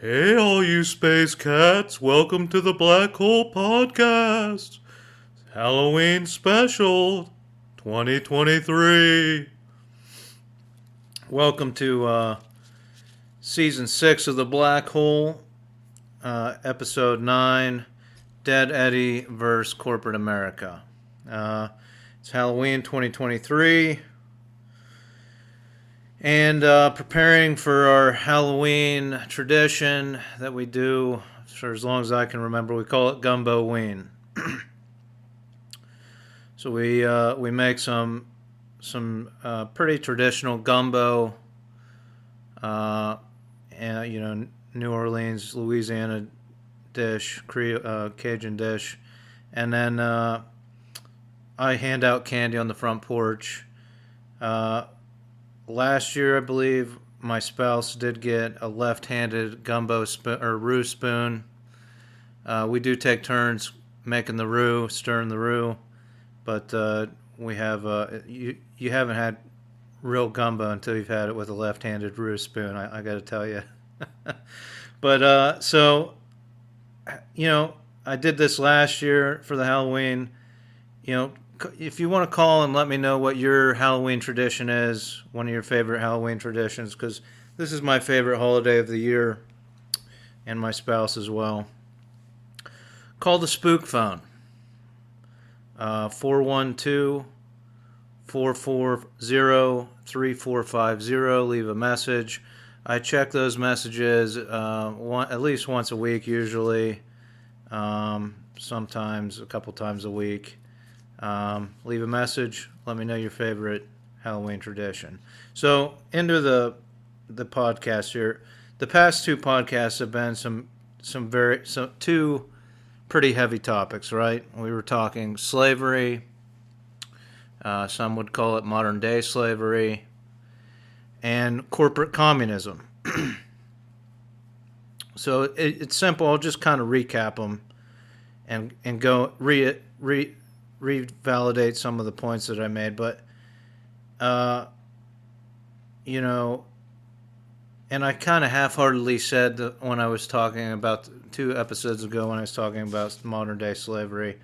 Hey, all you space cats, welcome to the Black Hole Podcast. Halloween Special 2023. Welcome to Season 6 of the Black Hole, Episode 9, Dead Eddy vs. Corporate America. It's Halloween 2023. And preparing for our Halloween tradition that we do for as long as I can remember. We call it Gumbo-ween. So we make some pretty traditional gumbo, and New Orleans, Louisiana dish, Cajun dish, and then I hand out candy on the front porch. Last year, I believe, my spouse did get a left-handed gumbo spoon or roux spoon. We do take turns making the roux, stirring the roux, but we have you haven't had real gumbo until you've had it with a left-handed roux spoon. I got to tell you. But so I did this last year for the Halloween. If you want to call and let me know what your Halloween tradition is, one of your favorite Halloween traditions, because this is my favorite holiday of the year, and my spouse as well. Call the spook phone, 412-440-3450. Leave a message. I check those messages at least once a week, usually, sometimes a couple times a week. Leave a message. Let me know your favorite Halloween tradition. So into the podcast here. The past two podcasts have been some two pretty heavy topics, right? We were talking slavery. Some would call it modern day slavery, and corporate communism. So it's simple. I'll just kind of recap them and go revalidate some of the points that I made, but and I kind of half-heartedly said that when I was talking about 2 episodes ago, when I was talking about modern day slavery,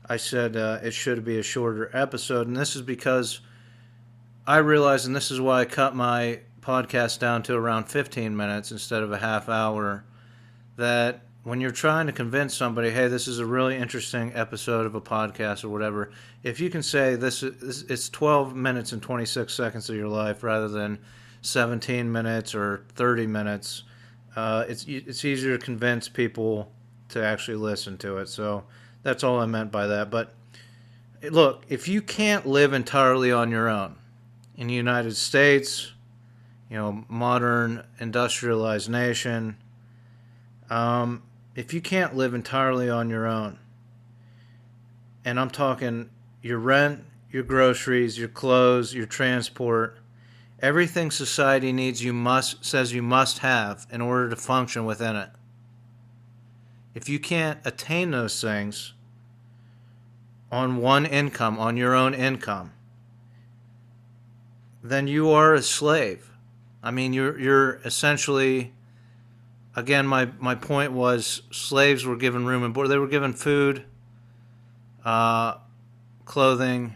I said it should be a shorter episode, and this is because I realized, and this is why I cut my podcast down to around 15 minutes instead of a half hour, that when you're trying to convince somebody, hey, this is a really interesting episode of a podcast or whatever, if you can say it's 12 minutes and 26 seconds of your life rather than 17 minutes or 30 minutes, it's easier to convince people to actually listen to it. So that's all I meant by that. But look, if you can't live entirely on your own in the United States, modern industrialized nation, if you can't live entirely on your own, and I'm talking your rent, your groceries, your clothes, your transport, everything society needs says you must have in order to function within it. If you can't attain those things on one income, on your own income, then you are a slave. I mean, you're essentially... Again, my point was slaves were given room and board. They were given food, clothing,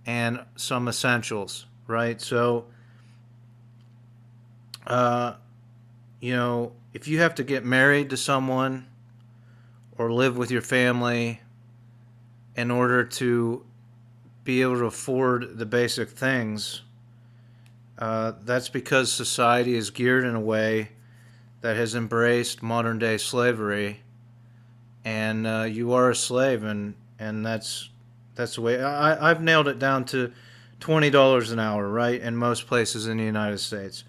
and some essentials, right? So, if you have to get married to someone or live with your family in order to be able to afford the basic things, that's because society is geared in a way that has embraced modern day slavery, and you are a slave, and that's the way. I've nailed it down to $20 an hour, right? In most places in the United States,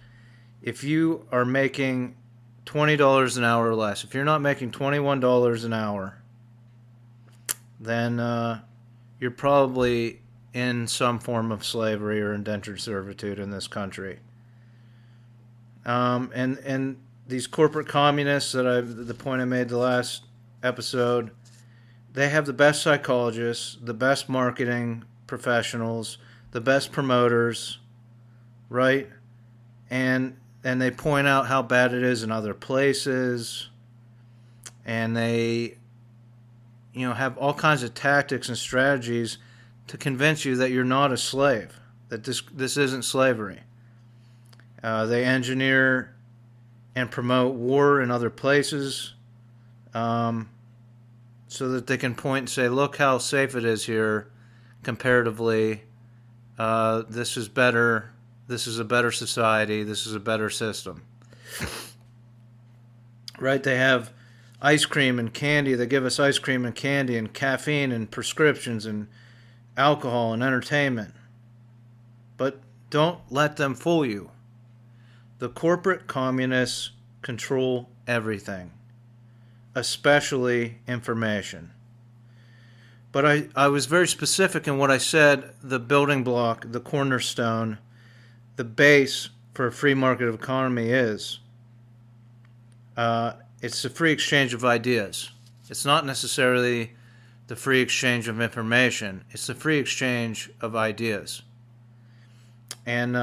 if you are making $20 an hour or less, if you're not making $21 an hour, then you're probably in some form of slavery or indentured servitude in this country. And these corporate communists the point I made the last episode, they have the best psychologists, the best marketing professionals, the best promoters, right? And and they point out how bad it is in other places, and they, have all kinds of tactics and strategies to convince you that you're not a slave, that this isn't slavery. They engineer and promote war in other places, so that they can point and say, look how safe it is here comparatively. This is better. This is a better society. This is a better system. Right? They have ice cream and candy. They give us ice cream and candy and caffeine and prescriptions and alcohol and entertainment. But don't let them fool you. The corporate communists control everything, especially information. But I was very specific in what I said the building block, the cornerstone, the base for a free market economy is. It's the free exchange of ideas. It's not necessarily the free exchange of information. It's the free exchange of ideas. And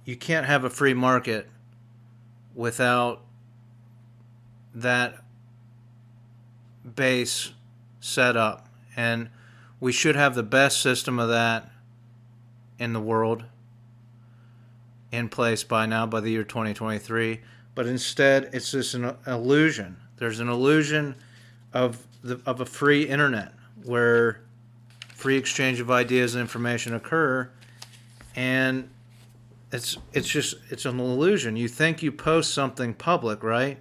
you can't have a free market without that base set up. And we should have the best system of that in the world in place by now, by the year 2023. But instead, it's just an illusion. There's an illusion of a free internet where free exchange of ideas and information occur, and it's an illusion. You think you post something public, right?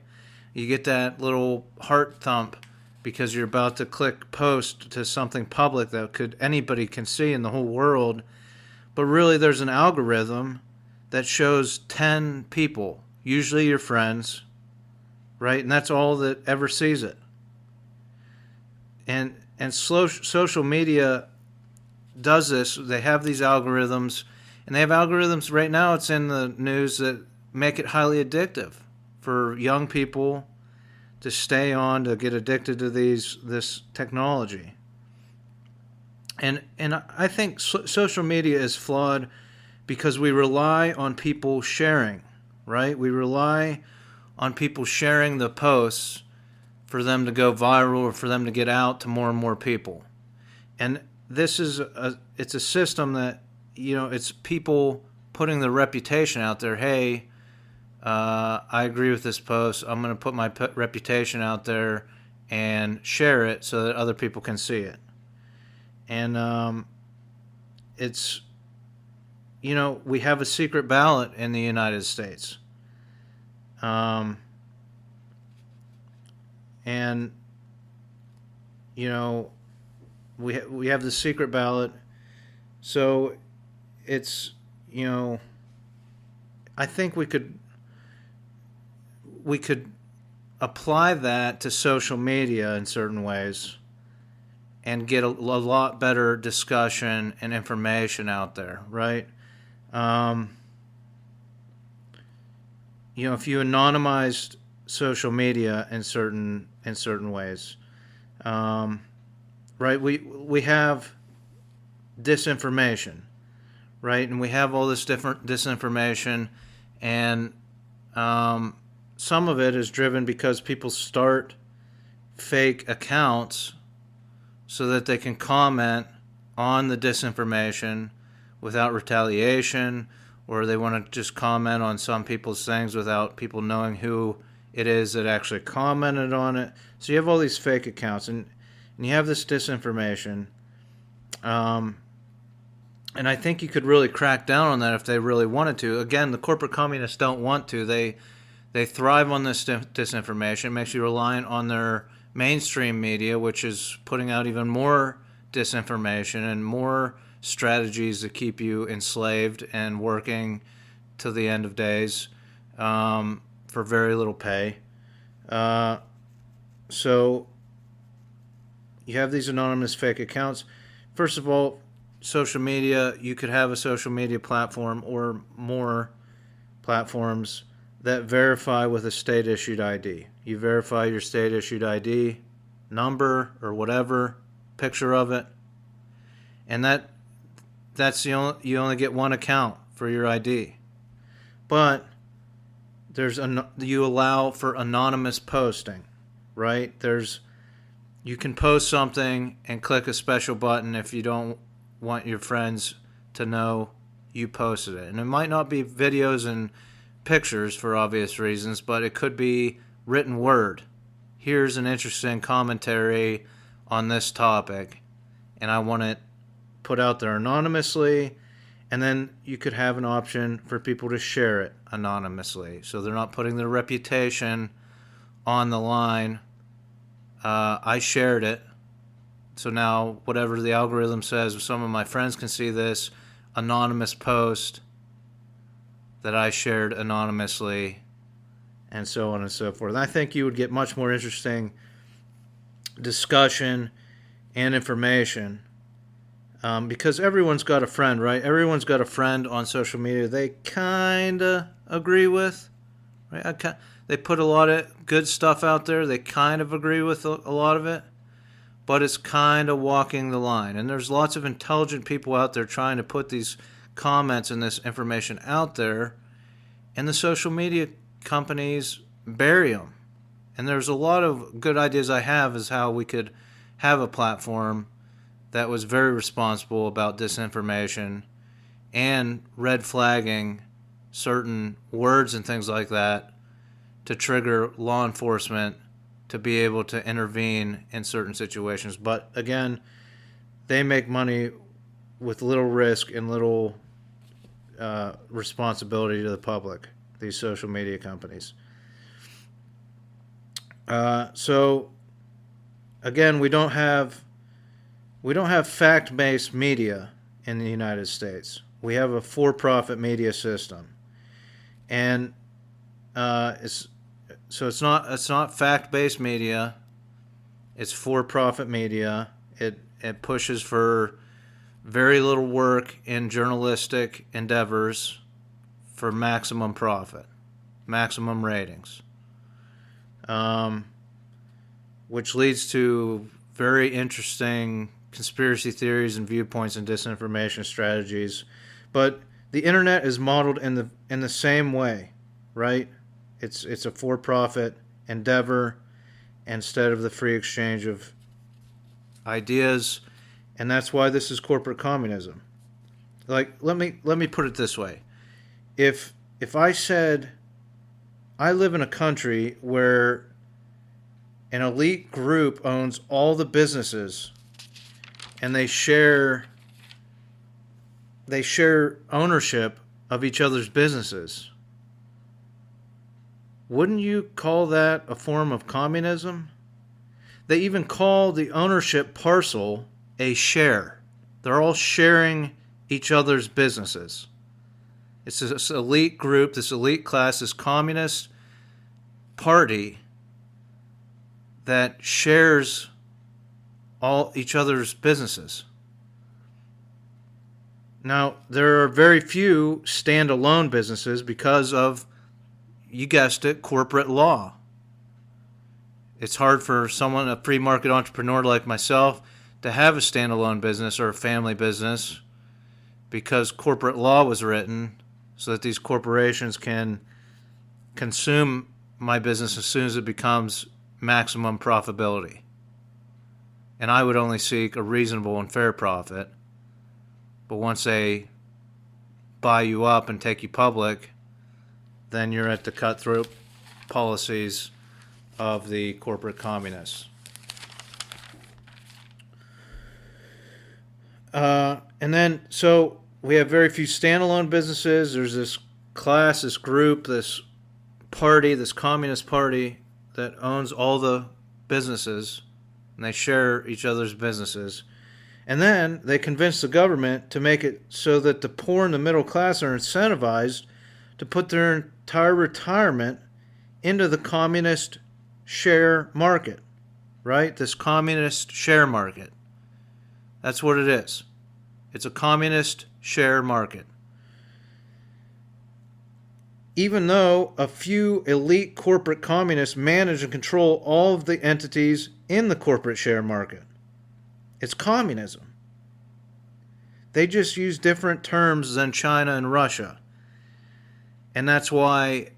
You get that little heart thump because you're about to click post to something public that anybody can see in the whole world. But really, there's an algorithm that shows 10 people, usually your friends, right? And that's all that ever sees it. And social media does this. They have these algorithms, and they have algorithms right now, it's in the news, that make it highly addictive for young people to stay on, to get addicted to this technology. And I think social media is flawed because we rely on people sharing, right? We rely on people sharing the posts for them to go viral or for them to get out to more and more people. And this is it's a system that, it's people putting their reputation out there. Hey, I agree with this post. I'm going to put my reputation out there and share it so that other people can see it. And it's, we have a secret ballot in the United States. And, we have the secret ballot. So it's, I think we could apply that to social media in certain ways and get a lot better discussion and information out there, right? If you anonymized social media in certain ways, right? We have disinformation, right? And we have all this different disinformation, and some of it is driven because people start fake accounts so that they can comment on the disinformation without retaliation, or they want to just comment on some people's things without people knowing who it is that actually commented on it. So you have all these fake accounts, and you have this disinformation. And I think you could really crack down on that if they really wanted to. Again, the corporate communists don't want to. They thrive on this disinformation. It makes you reliant on their mainstream media, which is putting out even more disinformation and more strategies to keep you enslaved and working till the end of days for very little pay. So you have these anonymous fake accounts. First of all, social media, you could have a social media platform or more platforms that verify with a state-issued ID. You verify your state-issued ID number or whatever, picture of it, and that's you only get one account for your ID. But you allow for anonymous posting, right? You can post something and click a special button if you don't want your friends to know you posted it. And it might not be videos and pictures for obvious reasons, but it could be written word. Here's an interesting commentary on this topic, and I want it put out there anonymously. And then you could have an option for people to share it anonymously, so they're not putting their reputation on the line. I shared it, so now whatever the algorithm says, some of my friends can see this anonymous post that I shared anonymously, and so on and so forth. And I think you would get much more interesting discussion and information, because everyone's got a friend, right? Everyone's got a friend on social media they kind of agree with, right? They put a lot of good stuff out there. They kind of agree with a lot of it, but it's kind of walking the line. And there's lots of intelligent people out there trying to put these comments and this information out there, and the social media companies bury them. And there's a lot of good ideas I have as how we could have a platform that was very responsible about disinformation and red flagging certain words and things like that to trigger law enforcement to be able to intervene in certain situations. But again, they make money with little risk and little responsibility to the public, these social media companies. So again, we don't have fact-based media in the United States. We have a for-profit media system, and it's not fact-based media. It's for-profit media. It pushes for very little work in journalistic endeavors for maximum profit, maximum ratings, which leads to very interesting conspiracy theories and viewpoints and disinformation strategies. But the internet is modeled in the same way, right? It's a for-profit endeavor instead of the free exchange of ideas, and that's why this is corporate communism. Like, let me put it this way. If I said I live in a country where an elite group owns all the businesses and they share ownership of each other's businesses, wouldn't you call that a form of communism? They even call the ownership parcel a share. They're all sharing each other's businesses. It's this elite group, this elite class, this communist party that shares all each other's businesses. Now, there are very few standalone businesses because of, you guessed it, corporate law. It's hard for someone, a free market entrepreneur like myself, to have a standalone business or a family business because corporate law was written so that these corporations can consume my business as soon as it becomes maximum profitability. And I would only seek a reasonable and fair profit. But once they buy you up and take you public, then you're at the cutthroat policies of the corporate communists. And then, so we have very few standalone businesses. There's this class, this group, this party, this communist party that owns all the businesses, and they share each other's businesses. And then they convince the government to make it so that the poor and the middle class are incentivized to put their entire retirement into the communist share market, right? This communist share market. That's what it is. It's a communist share market. Even though a few elite corporate communists manage and control all of the entities in the corporate share market. It's communism. They just use different terms than China and Russia. And that's why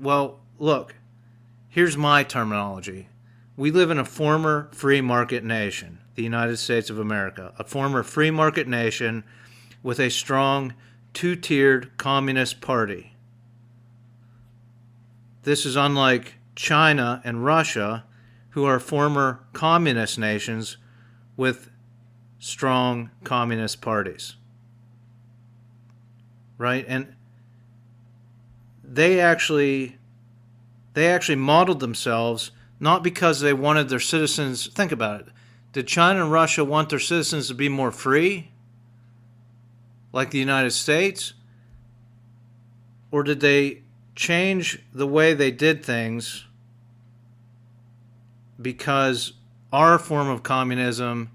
Well, look, here's my terminology. We live in a former free market nation, the United States of America, a former free market nation with a strong two-tiered communist party. This is unlike China and Russia, who are former communist nations with strong communist parties. Right? And they actually modeled themselves not because they wanted their citizens. Think about it. Did China and Russia want their citizens to be more free, like the United States? Or did they change the way they did things because our form of communism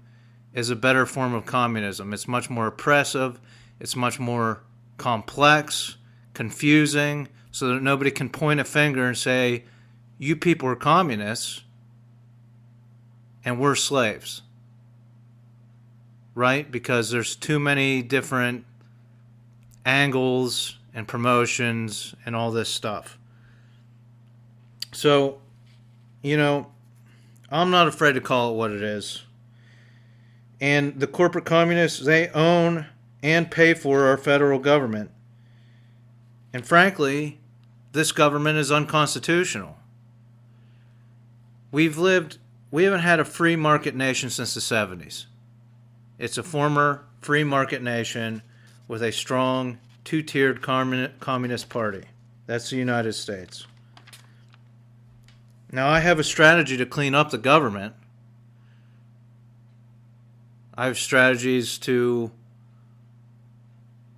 is a better form of communism? It's much more oppressive. It's much more complex, confusing, so that nobody can point a finger and say, you people are communists and we're slaves. Right? Because there's too many different angles and promotions and all this stuff. So, I'm not afraid to call it what it is. And the corporate communists, they own and pay for our federal government. And frankly, this government is unconstitutional. We haven't had a free market nation since the 70s. It's a former free market nation with a strong two-tiered communist party. That's the United States. Now, I have a strategy to clean up the government. I have strategies to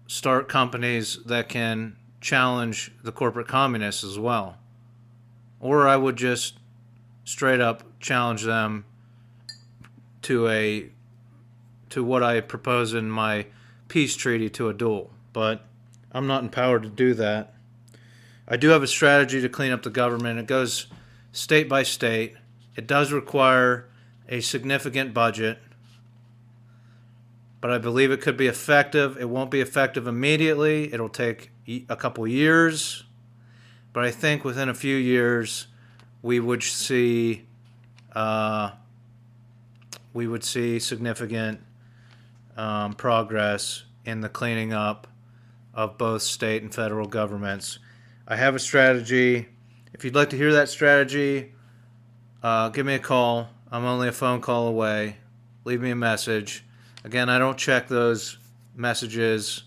start companies that can challenge the corporate communists as well. Or I would just straight up challenge them to what I propose in my peace treaty, to a duel. But I'm not empowered to do that. I do have a strategy to clean up the government. It goes state by state. It does require a significant budget, but I believe it could be effective. It won't be effective immediately. It'll take a couple years, but I think within a few years we would see significant progress in the cleaning up of both state and federal governments. I have a strategy. If you'd like to hear that strategy, give me a call. I'm only a phone call away. Leave me a message. Again, I don't check those messages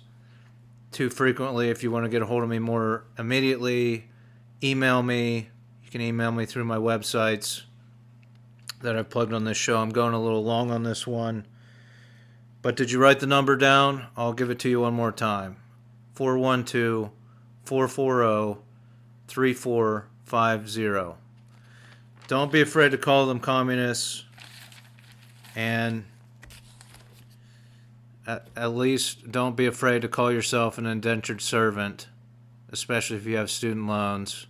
too frequently. If you want to get a hold of me more immediately, email me. You can email me through my websites that I've plugged on this show. I'm going a little long on this one. But did you write the number down? I'll give it to you one more time. 412-440-3450. Don't be afraid to call them communists. And at least don't be afraid to call yourself an indentured servant, especially if you have student loans.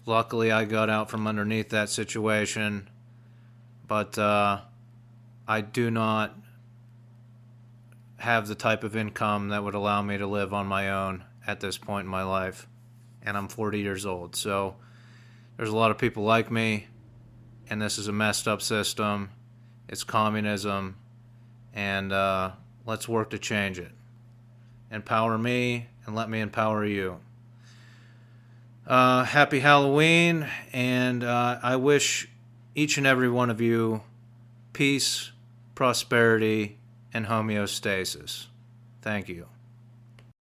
Luckily, I got out from underneath that situation, but I do not have the type of income that would allow me to live on my own at this point in my life, and I'm 40 years old. So there's a lot of people like me, and this is a messed up system. It's communism, and let's work to change it. Empower me, and let me empower you. Happy Halloween, and I wish each and every one of you peace, prosperity, and homeostasis. Thank you.